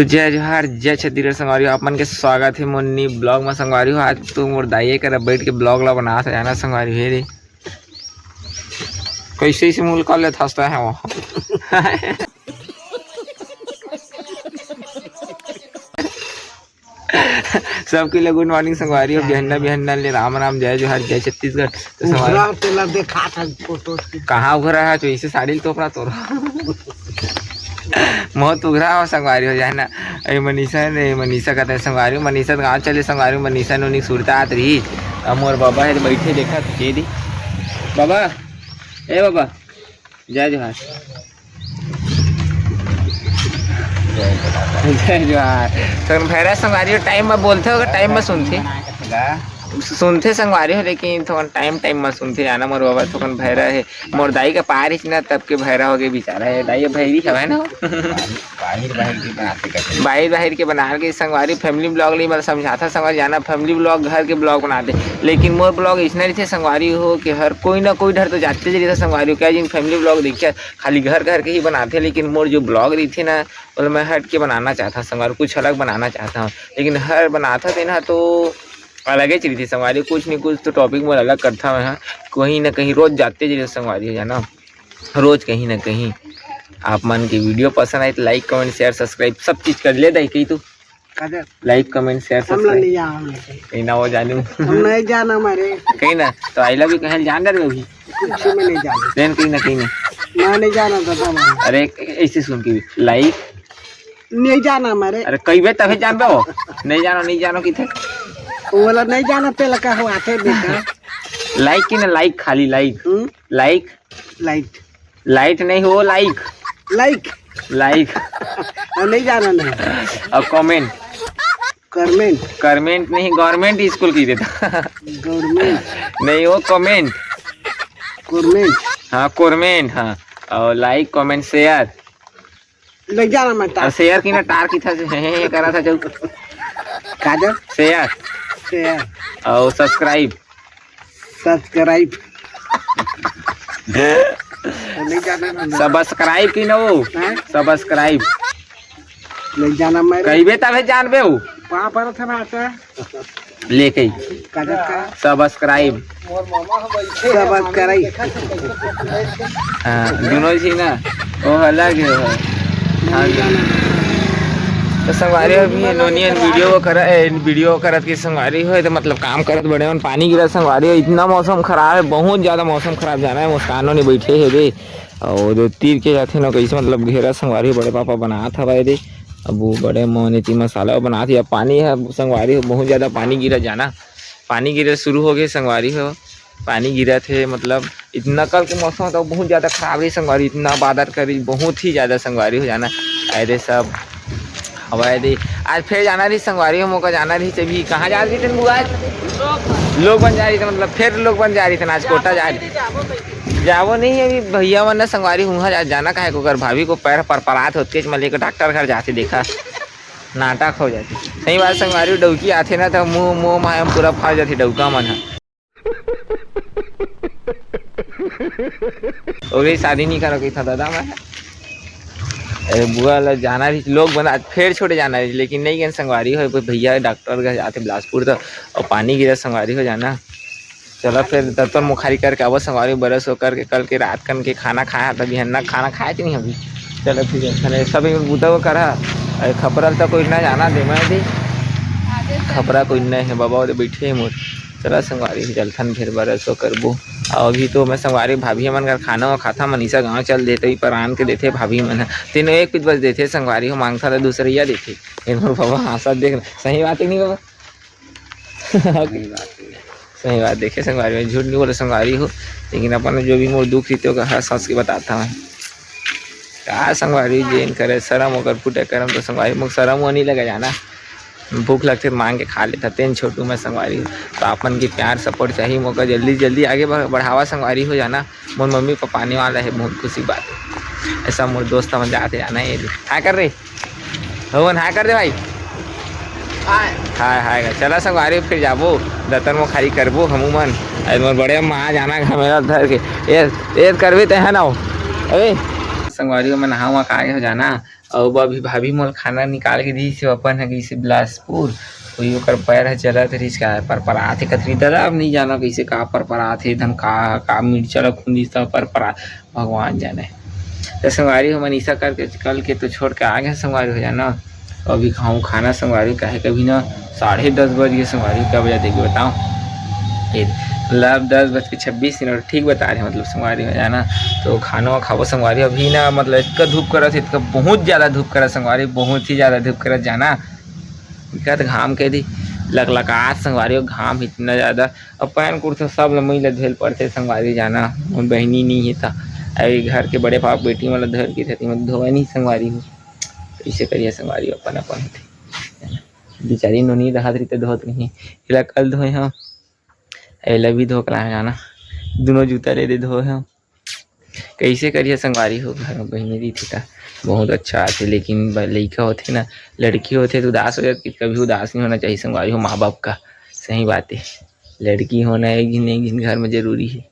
तो जय जोहार जय छत्तीसगढ़ संगवारी आप मन के स्वागत है मुन्नी ब्लॉग में संगवारी हो। आज तो मोर दाइए कर बैठ के ब्लॉग ला बना था जाना संगवारी है रे कैसे से मूल कर ले हंसता है वो सबके लिए गुड मॉर्निंग संगवारी हो। बिहन्ना बिहन्ना ले राम राम जय जोहार जय छत्तीसगढ़। तो संगवारी कहाँ उघरा है तो इसे साड़ी तो अपना तोड़ बहुत उघरा हो संगवारी हो जाए ना। अरे मनीषा कहते हैं संगवारी मनीषा गाँव चले संगवारी मनीषा नोनी सुरता आत रही। अब मोर बाबा है बैठे देखा ये दी बाबा ए बाबा जय जोहार जय जोहार। तो भैरा संगवारी हो टाइम में बोलते हो टाइम में सुनते संगवारी हो लेकिन थोड़ा टाइम में सुनते आना मोर बाबा थोड़ा भैरा है मोर दाई का पार ही ना तब के भैरा हो गए बेचारा है दाई भैरी है ना बाहर के बना के संगवारी फैमिली ब्लॉग नहीं मतलब समझाता संगवारी जाना फैमिली ब्लॉग घर के ब्लॉग बनाते लेकिन मोर ब्लॉग इसने रही थे संगवारी हो कि हर कोई ना कोई डर तो जाते रहता संगवारी हो क्या जिन फैमिली ब्लॉग देखिए खाली घर के ही बनाते लेकिन मोर जो ब्लॉग रही थी ना मतलब मैं हट के बनाना चाहता संगवारी कुछ अलग बनाना चाहता हूँ लेकिन हर बनाता थे ना तो अलग ही चली थी संगवारी कुछ नहीं कुछ तो टॉपिक में अलग करता मैं कहीं ना कहीं रोज जाते जरिए संगवारी हो जाना रोज कहीं ना कहीं आप मन की वीडियो पसंद आए तो लाइक कमेंट शेयर सब्सक्राइब सब चीज कर ले दाई कही तू लाइक कमेंट शेयर सब्सक्राइब कहीं ना वो जानू नहीं जाना हमारे कहीं ना तो आई लव यू कहीं जान रहे भी कुछ में नहीं जाना देन कहीं ना कहीं मैं नहीं जाना दादा अरे ऐसे सुन के लाइक नहीं जाना हमारे अरे कई बार तभी जान हो नहीं जानो किथे वाला नहीं जाना पे लगा हो आते बेटा लाइक की ना लाइक खाली लाइक लाइक लाइट लाइट नहीं हो लाइक लाइक लाइक नहीं जाना नहीं और कमेंट करमेंट नहीं गवर्नमेंट स्कूल की देता गवर्नमेंट नहीं हो कमेंट हाँ कमेंट हाँ और लाइक कमेंट शेयर नहीं जाना मैं शेयर की ना टार की था करा था चौक काजर शेयर और सब्सक्राइब सब्सक्राइब की ना वो सब्सक्राइब नहीं जाना मैं कही बे तबे जानबे हो वहाँ पर था आता लेके काजर का सब्सक्राइब हाँ दोनों थी ना वो अलग है हाँ तो संगवारी अभी नोनियन वीडियो करत की संगवारी हो तो मतलब काम करत बड़े और पानी गिरा संगवारी हो इतना मौसम खराब है बहुत ज़्यादा मौसम खराब जाना है मुस्कानों ने बैठे है रे और जो तीर के जाते ना कैसे मतलब घेरा संगवारी बड़े पापा बना था भाई रे अब वो बड़े मोहनीति मसाला बना थी अब पानी है संगवारी हो बहुत ज़्यादा पानी गिरा जाना पानी गिरा शुरू हो गए संगवारी हो पानी गिरा थे मतलब इतना कल के मौसम तो बहुत ज़्यादा खराब रही संगवारी इतना बादल करी बहुत ही ज़्यादा संगवारी हो जाना अरे सब हवाई दी आज फिर जाना रही संगवारी हो मौका जाना रही तभी कहाँ जा रही थे बुआ लोग बन जा रही थे मतलब फिर लोग बन जा रही थे आज कोटा जा रही जावो नहीं अभी भैया वरना संगवारी हूँ जाना का है को भाभी को पैर पर परात होती है लेकर डॉक्टर घर जाते देखा नाटक हो जाती सही बात संगवारी डौकी आते ना तो मुँह में पूरा फंस जाती डौका मन और शादी नहीं करो था दादा मैं अरे बुआ ला जाना रही लोग बना फिर छोड़े जाना रही लेकिन नहीं गए संगवारी हो भैया डॉक्टर घर जाते बिलासपुर तो और पानी गिरा संगवारी हो जाना चलो फिर दत्तन मुखारी करके अब संगवारी बरस होकर के कल के रात कन के खाना खाया था बिहन्ना खाना खाए थे नहीं अभी चलो फिर सब बुदा वो करा अरे खपरल तो कोई ना जाना दे मैं दी खपरा कोई नहीं है बाबा बैठे है मोर चला संगवारी जलथन फिर बरस हो करबो और अभी तो मैं संगवारी भाभी मन घर खाना खाता मनीषा गाँव चल देते ही पर आन के देते भाभी मन तीनों एक पिच बज देते संगवारी हो मांगता था दूसरिया देते इन्होंने बाबा हंसा देख सही बात ही नहीं बाबा सही बात देखे संगवारी में झूठ नहीं बोले संगवारी हो लेकिन अपन जो भी मोर दुख रहते हो हंस हंस के बताता मैं क्या संगवारी जेन करे शर्म होकर फूटे करम तो संगवारी मुख शर्म वो नहीं लगा जाना भूख लगते मांग के खा लेता तेन छोटू में संगवारी तो अपन की प्यार सपोर्ट चाहिए मौका जल्दी आगे बढ़ावा संगवारी हो जाना मोर मम्मी पापा आने वाला है बहुत खुशी बात है ऐसा मोर दोस्त हम जाते जाना है हाय कर रहे हो हाय कर दे भाई हाय चला संगवारी फिर जाबो दतन में खाली करबो हमू मन मोर बड़े माँ जाना मेरा धर के ये करबे तो है ना अरे संगवारी में नहा वहा का हो जाना और अभी भाभी मोल खाना निकाल के दी से अपन है कैसे बिलासपुर कोई ओकर पैर है चलत रिस का परपरात कतरी दादा अब नहीं जाना कैसे का परपरात है एकदम का मिर्चा खूंदी सब परपरा भगवान जाने। तो संगवारी हो मनीषा करके कल के तो छोड़ के आ गए संगवारी हो जाना। अभी खाऊँ खाना संगवारी काहे कभी ना 10:30 बज गए संगवारी क्या बजा देगी बताओ मतलब 10:26 ठीक बता रहे मतलब संगवारी हो जाना। तो खाना खाओ संगवारी अभी ना मतलब इतना धूप करत इतना बहुत ज़्यादा धूप करत संगवारी बहुत ही ज़्यादा धूप करत जाना क्या तो घाम कह दी लकलकात संगवारी हो घाम इतना ज़्यादा और पैन कुर्ता सब मैला धोल पड़ते संगवारी जाना बहनी नहीं है था अभी घर के बड़े बाप बेटी मतलब धर की रहती मतलब धोआ नहीं संगवारी हो इसे करिए संगवारी अपन अपन होती बेचारी नोनी रहा रही तो धोत नहीं इला कल धोए हम एला भी धो के जाना दोनों जूता ले दे धोए हम कैसे करिए संगवारी हो घर में बहनी दी थी था बहुत अच्छा आते लेकिन लड़का होते ना लड़की होते तो उदास हो जाती कभी उदास नहीं होना चाहिए संगवारी हो माँ बाप का सही बात है लड़की होना एक दिन घर में जरूरी है।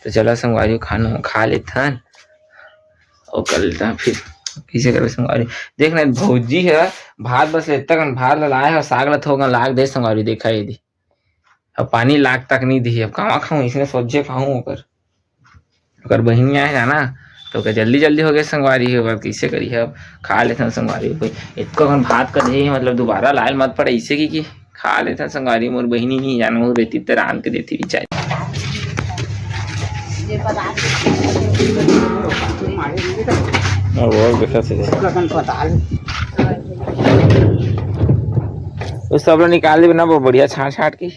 तो चलो संगवारी खाना खा लेते हैं और कर लेता है फिर किसे करे संगवारी देखना भौजी है भात बस लेता कन भात लाए और साग लथ होगा लाग दे संगवारी देखा यदि अब पानी लाग तक नहीं दी अब कहाँ खाऊं इसने सोचे खाऊं ओकर बहनी आए जाना तो क्या जल्दी जल्दी हो गए संगवारी हो कैसे करिए अब खा लेते हैं संगवारी इतना कन भात कर दे मतलब दोबारा लाल मत पड़े इसे की खा लेते हैं संगवारी मोर बहनी नहीं जाना वो रहती तो रान के देती बेचारी। तो सब लोग निकाल दे ना बढ़िया छाट छाट की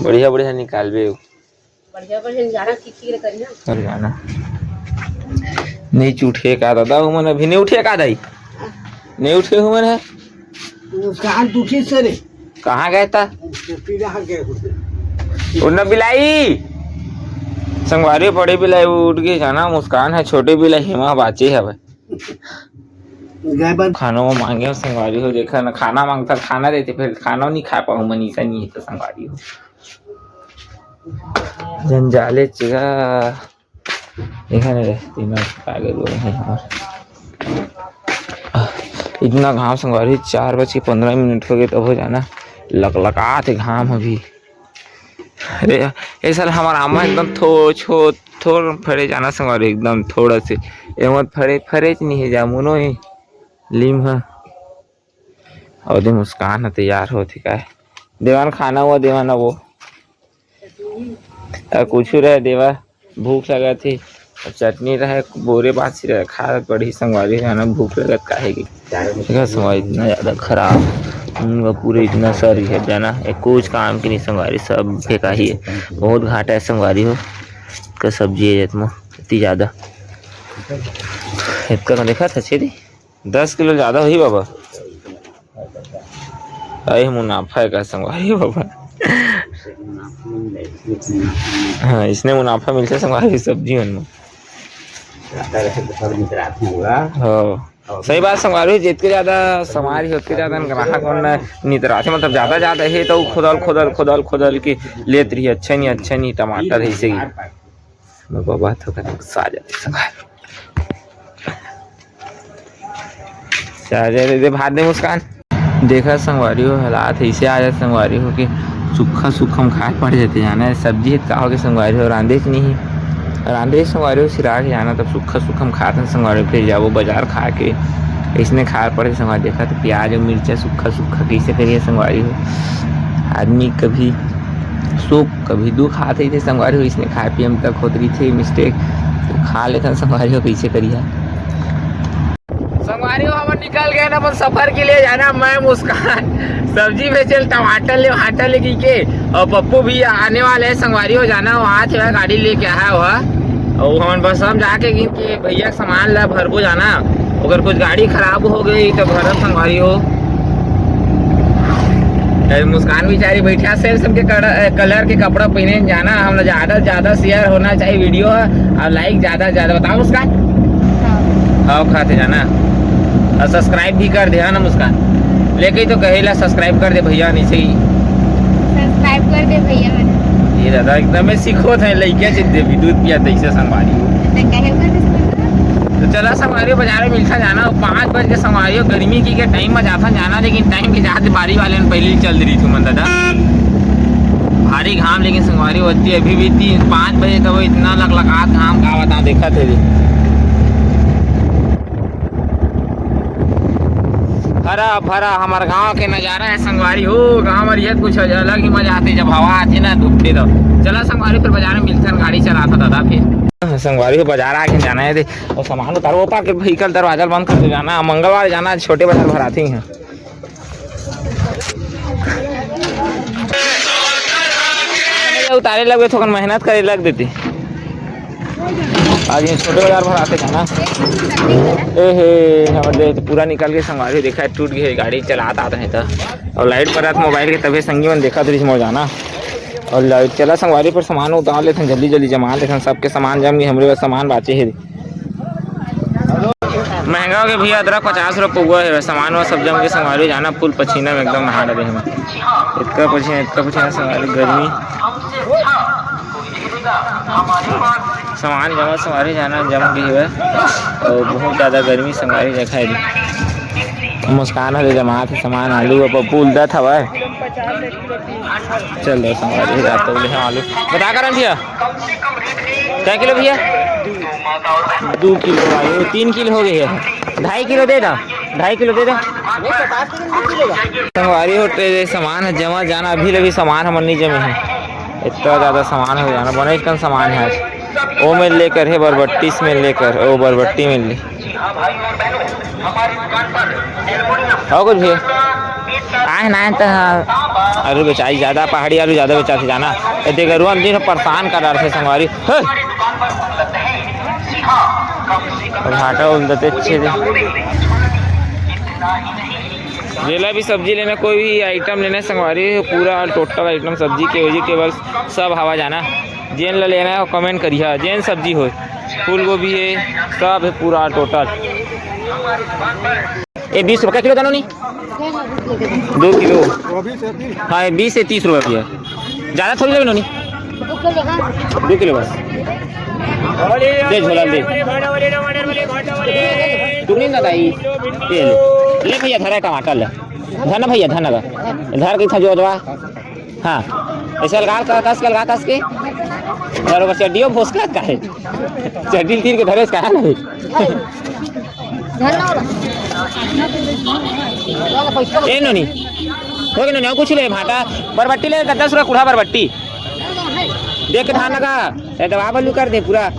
बढ़िया बढ़िया निकाल बे जाना नहीं उठे का दादा मन अभी नहीं उठे का दाई नहीं उठे हो मन है कहाँ गए था उन्ना बिलाई संगवारी बड़े बिलाई उठ गए जाना मुस्कान है छोटे बिलाई हेमा बाचे है खाना वो मांगे संगवारी हो देखा ना खाना मांगता खाना देते फिर खाना नहीं खा पाऊँ मनीषा नहीं है तो संगवारी हो जंजाले चिगा এখানে रहती ना पागल हो रहे हैं इतना घाम संगवारी 4:15 हो गए तब हो जाना लकलका थे घाम अभी। अरे ये साल हमारा आमा एकदम थोड़ा फरे जाना संगवारी एकदम थोड़ा से एमत फरे नहीं है जामुनो ही लीम है और दे मुस्कान है तैयार होती का देवान खाना हुआ देवाना वो कुछ रहे देवा भूख लगा थी चटनी रहे बोरे बात सी रहे खा पड़ी संगवारी जाना भूख लगत काहेगी संगवारी इतना ज़्यादा खराब उनका पूरे इतना सर है जाना एक कुछ काम की नहीं संगवारी सब फेंका ही है बहुत घाटा है संगवारी हो का सब्जी है इतना इतनी ज़्यादा इतना देखा था छेदी 10 किलो ज़्यादा हुई बाबा अरे मुनाफा है का संगवारी बाबा हाँ इसने मुनाफा मिलता है संगवारी सब्जी में हाँ सही बात संगवारी जितके ज़्यादा संगवारी उतके ज़्यादा ग्राहक नितराते मतलब ज़्यादा है तो खोदल के लेते रही अच्छा नहीं टमाटर ऐसे ही बात होगा आ जाते संगवारी दे भात दे मुस्कान देखा संगवारी हो हालात ऐसे आ जाते संगवारी हो कि सूखा हम खा पड़ जाते जाना सब्जी का हो के संगवारी हो रांधे नहीं रांधे संगवारी हो सिरा के जाना तब सूखा हम खाते संगवारी फिर जाओ बाजार खा के इसने खा पड़े संगवारी देखा तो प्याज और मिर्चा सूखा कैसे करिए संगवारी हो आदमी कभी सूप कभी दू खाते थे संगवारी हो इसने खा पी हम तक होती रही थी मिस्टेक तो खा लेते संगवारी हो कैसे करिए संगवारी हो हम निकल गए ना अपन सफर के लिए जाना मैं मुस्कान सब्जी बेचल टमाटर लेके के और पप्पू भी आने वाले है संगवारी हो जाना वहाँ थे गाड़ी लेके आया हुआ और हम बस हम जाके गिन के भैया सामान ला भरबो जाना अगर कुछ गाड़ी खराब हो गई तो भरब संगवारी हो मुस्कान बेचारी बैठा से सबके कलर के कपड़ा पहने जाना हम ज़्यादा शेयर होना चाहिए वीडियो और लाइक ज़्यादा बताओ मुस्कान हाँ खाते जाना और सब्सक्राइब भी कर दे ना मुस्कान लेके तो कहेला सब्सक्राइब कर दे भैया नीचे ही सब्सक्राइब कर दे भैया ये दादा एकदम सीखो थे लइके से दूध पिया तैसे संगवारी तो चला संगवारी बाजार में मिलता जाना 5 बज के संगवारी गर्मी की के टाइम में जाता जाना लेकिन टाइम के जाते बारी वाले ने पहले चल रही थी मन दादा भारी घाम लेकिन संगवारी होती अभी भी 3-5 बजे तो वो इतना लकलकात घाम का बता देखा थे हरा भरा हमारे गांव के नज़ारा है संगवारी हो गांव में ये कुछ अलग ही मजा आती जब हवा आती ना धूपते तो चला संगवारी फिर बाजार में मिलता गाड़ी चलाता दादा फिर संगवारी को बाजार आके जाना है और सामान उतारो पा के व्हीकल दरवाजा बंद कर जाना मंगलवार जाना छोटे बाजार भराती हैं उतारे लगे थोड़ा मेहनत करे लग देती आज ये छोटे बाजार भराते जाना हमारे तो पूरा निकल के संगवारी देखा टूट गई गाड़ी चलाता आता है तो और लाइट पर मोबाइल के तभी संगी मन देखा तो इसमें जाना और लाइट चला संगवारी पर सामान उतार लेते हैं जल्दी जल्दी जमा लेते हैं सबके सामान जम गए हमारे पास सामान बाचे है महंगा हो गया भैया अदरक 50 रुपये हुआ है सामान वो सब जम के संगवारी जाना फुल पसीना में एकदम नहा रहे हैं इतना पसीना संगवारी गर्मी सामान जमा संगवारी जाना जम गई है और बहुत ज़्यादा गर्मी संगवारी देखा है मुस्कान है जमा थे सामान आलू पप्पू उलदा था वह चल रहा संगवारी रात तो बोले आलू बता कर भैया क्या किलो भैया 2 किलो आलू 3 किलो हो गई है 2.5 किलो दे दो 2.5 किलो दे दो संगवारी होते सामान है जमा जाना अभी सामान हम नहीं जमे है इतना ज़्यादा सामान हो जाना बने कम सामान है आज वो में लेकर है बरबट्टी में लेकर वो बरबट्टी में ले और कुछ भी आए ना तो आलू बेचाई ज़्यादा पहाड़ी आलू ज़्यादा बेचाते जाना देखो दिन परेशान कर रहे थे संगवारी और घाटा उलते अच्छे जेला भी सब्जी लेना कोई भी आइटम लेना संगवारी पूरा टोटल आइटम सब्जी के वेजिटेबल्स सब हवा जाना जेन ला लेना है कमेंट करिए जेन सब्जी हो फूल गोभी है सब है पूरा टोटल ये 20 रुपये किलो दानो नहीं 2 किलो हाँ 20 से 30 रुपये ज़्यादा थोड़ी लेना नहीं 2 किलो बस दे झोला दे तुम नहीं ना दाई ले भैया धरा टमाटर ले धना भैया धना धर के था जो दवा हाँ ऐसे लगा कस के और बस चड्डियों भोसला का है चड्डी तीर के धरे का है ना ए नोनी हो गया ना कुछ ले भाटा बरबट्टी ले 10 रुपया कुढ़ा बरबट्टी देख के धान लगा दवा बल्लू कर दे पूरा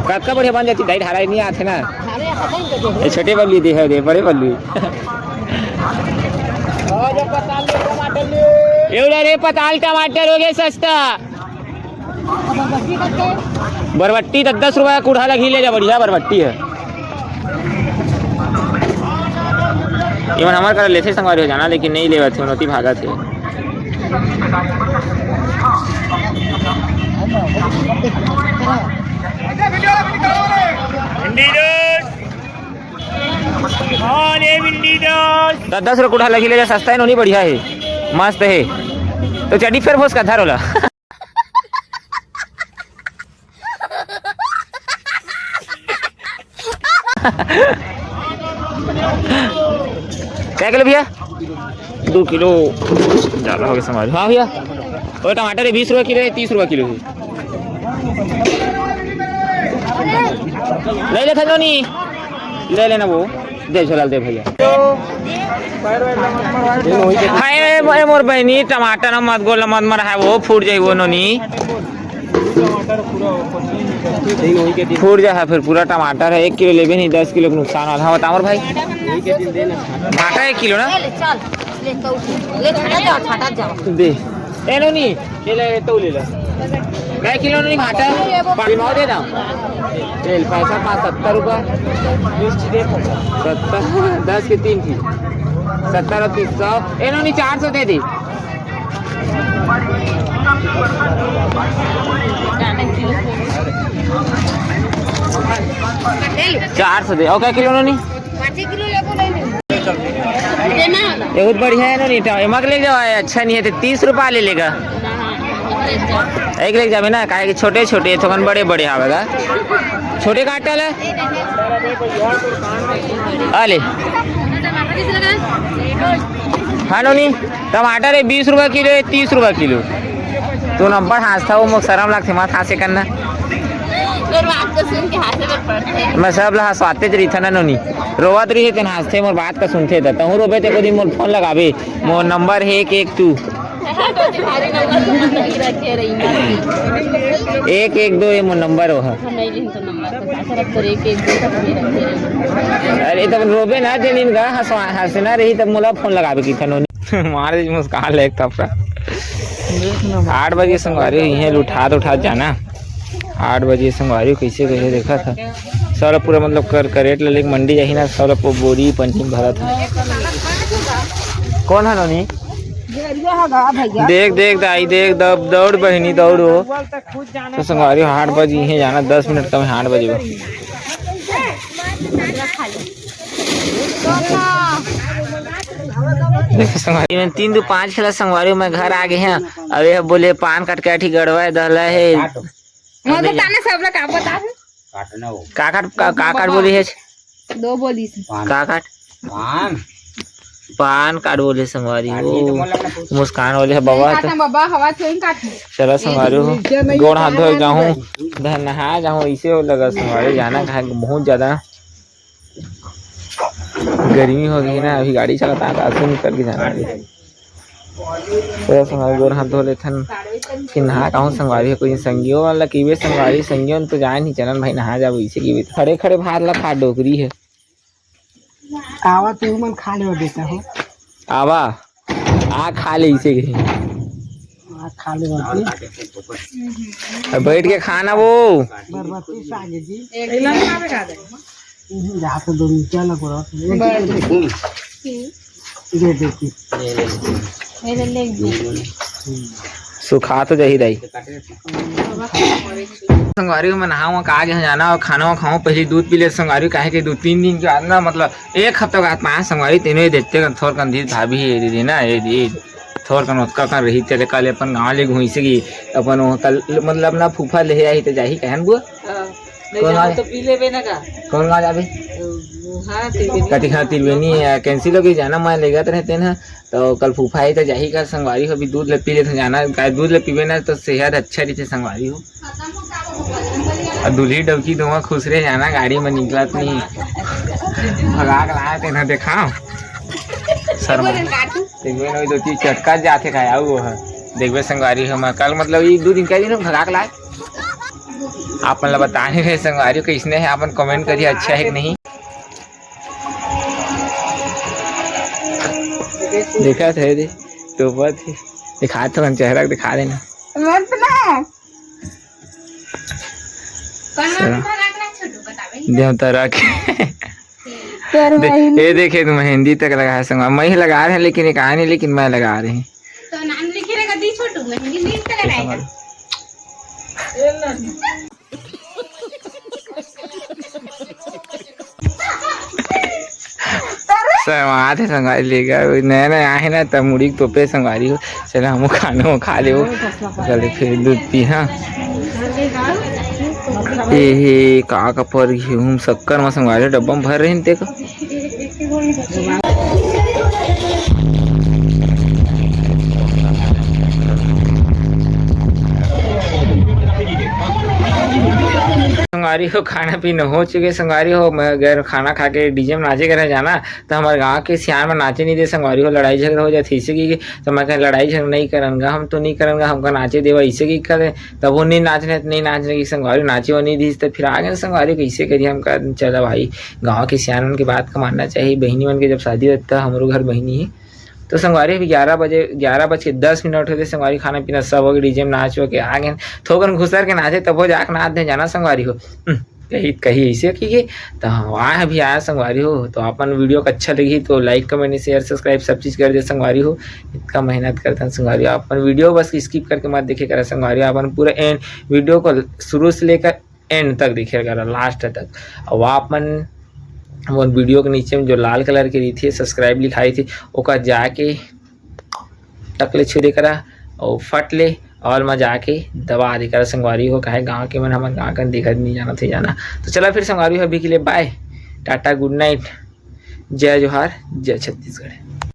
कब बढ़िया बन जाती ढाई नहीं आते ना छोटे बल्ली दे बड़े बल्ली रे पताल टमाटर हो गए सस्ता बरबट्टी 10 रुपया कुढ़ा लगी ले जा बढ़िया बरबट्टी है इवन हमारे कर लेते संगवारी हो जाना लेकिन नहीं लेवा थे उन्होंने भागा थे दस रुपये कुढ़ा लगी ले जा सस्ता है नहीं बढ़िया है मस्त है तो चड्डी फिर भोस का धर होला क्या किलो भैया 2 किलो ज़्यादा हो गया समाज हाँ भैया और टमाटर है 20 रुपये किलो है 30 रुपये किलो है ले ले खजो नहीं ले लेना वो दे झोला दे भैया हाय मोर बहनी टमाटर मत गोल मत मर है वो फूट जाए वो नोनी फूट जाए फिर पूरा टमाटर है 1 किलो ले भी नहीं 10 किलो का नुकसान वाला हाँ बताओ भाई भाटा 1 किलो ना दे ए नोनी ले तो ले लो 1 किलो नहीं भाटा पानी दे दो तेल पैसा 70 रुपये 10 के 3 थी 70 और 300 ए नोनी 400 दे दी 400 दे और क्या किलो नोनी 5 किलो ले बहुत बढ़िया है नोनी एमक ले जाओ अच्छा नहीं है तो 30 रुपया ले लेगा एक ले जावे ना काहे कि छोटे छोटे थोकन बड़े बड़े आवेगा छोटे काटल है अले हाँ नोनी टमाटर है 20 रुपया किलो है 30 रुपया किलो तो नंबर हंसता वो मुझ शर्म लगते मत हासे करना मैं सब ला हंसवाते रही था ना नोनी रोवत रही थे हंसते मोर बात का सुनते थे तहूँ रोबे थे कोई मोर फोन लगावे मोर नंबर है 112 112 ये मोर नंबर हो अरे तब रोबे ना जमीन का हंसे ना रही तब मोला फोन लगावे की था नोनी मार दी मुस्कान ले तब 8 बजे संगवारी यहीं उठा जाना 8 बजे संगवारी कैसे कैसे देखा था सारा पूरा मतलब करेट ले मंडी जाही ना सारा बोरी पंचिंग भरा था कौन है नोनी देख देख दाई देख दौड़ बहनी दौड़ो तो संगवारी 8 बजे यहीं जाना 10 मिनट कम 8 बजे देखो संगवारी में 3 2 5 खेला संगवारी में घर आ गए हैं अबे बोले पान काट के गड़वा दहला है काट बोली है 2 बोली पान काट बोले संगवारी मुस्कान बोले बाबा चलो संगवारी गोड़ हाथ धोए जाऊँ नहा जाऊँ इसे लगा संगवारी जाना कहा बहुत ज्यादा गर्मी हो गई ना अभी गाड़ी चलाता है निकल के जाना तो संगवारी गोड़ हाथ धो लेते फिर नहा कहूँ संगवारी कोई संगियो वाला कीवे संगवारी संगियो तो जाए नहीं चलन भाई नहा जाओ इसे कीवे खड़े खड़े भात ला खा डोकरी है आवा तू मन खा ले बेटा हो आवा आ खा ले इसे खा ले बैठ के खाना वो बरबती सागे जी जहाँ तो दो नीचे ना करो दे देती सुखा तो जही रही संगवारी में नहाऊँ का आगे जाना और खाना खाऊं पहले दूध पी ले संगवारी काहे के 2-3 दिन के बाद ना मतलब एक हफ्ता बाद 5 संगवारी तीनों ही देते थोड़ कंधीर भाभी दीदी ना ये थोड़ कन उसका कर रही चले कल अपन गाँव ले घुस गई अपन कल मतलब ना फूफा ले आई तो जाही कहन बुआ कौन गाँव जाबे कटी खा तिलवेनी कैंसिल हो गई जाना मैं ले गए रहते ना तो कल फूफा आई तो जाही का संगवारी हो भी दूध ले पी लेते जाना दूध ले पीवे ना तो सेहत अच्छा रहती संगवारी हो और दूल्ही डबकी दोनों खुश रहे जाना गाड़ी में निकलत नहीं भगा के लाए तेना देखा शर्मा देखबे 2-3 चटका जाते खाया वो है देखबे संगवारी हम कल मतलब ये 2 दिन का दिन भगा के लाए आप मतलब बताने रहे संगवारी कैसने है अपन कमेंट करिए अच्छा है कि नहीं देखा थे दे तो बात दिखा तो चेहरा दिखा देना देवता के ये देखे तुम हिंदी तक लगा है संग मैं ही लगा रहे हैं लेकिन एक आने लेकिन मैं लगा रहे हैं तो नाम लिखे रहेगा दी छोटू मैं हिंदी तक लगाएगा समाज है संगवारी लेगा नया नया आए ना तब मुड़ी तोपे संगवारी हो चलो हम खाने वो खा ले वो चले फिर दूध पी हाँ ये का पर गेहूँ शक्कर में संगवारी डब्बा में भर रहे हैं देखो संगवारी हो खाना पीना हो चुके संगवारी हो मैं अगर खाना खा के डीजे में नाचे करे जाना तो हमारे गांव के सियान में नाचे नहीं दे संगवारी हो लड़ाई झगड़ा हो जाती इसे की तो मैं कहीं लड़ाई झगड़ा नहीं करूँगा हम तो नहीं करूँगा हमको नाचे देवा इसे की करे तब वो नहीं नाचने नहीं नाचने की संगवारी नाचे वो नहीं दी तो फिर आगे संगवारी कैसे करिए हम कर चला भाई गाँव के सियान की बात का मानना चाहिए बहनी मन के जब शादी होता है हमारे घर बहनी है तो संगवारी भी 11:10 होते संगवारी खाना पीना सब हो गए डीजे में नाच हो के आ गए थोकन घुसर के नाचे तब हो जाके नाच दे जाना संगवारी हो कहीं ऐसे की तो वहाँ अभी आया संगवारी हो तो अपन वीडियो को अच्छा लगी तो लाइक कमेंट शेयर सब्सक्राइब सब चीज़ कर दे संगवारी हो इतना मेहनत करता है संगवारी अपन वीडियो बस स्किप करके मत देखे करा संगवारी अपन पूरा एंड वीडियो को शुरू से लेकर एंड तक देखे करा लास्ट तक और अपन वो वीडियो के नीचे में जो लाल कलर की रही थी सब्सक्राइब लिखाई थी ओका जाके टकले छुरे करा और फट ले और मैं जाके दबा दे करा संगवारी हो कहे गाँव के मन हमारे गाँव का देखा नहीं जाना थे जाना। तो चला फिर संगवारी हो अभी के लिए बाय टाटा गुड नाइट जय जोहार जय छत्तीसगढ़।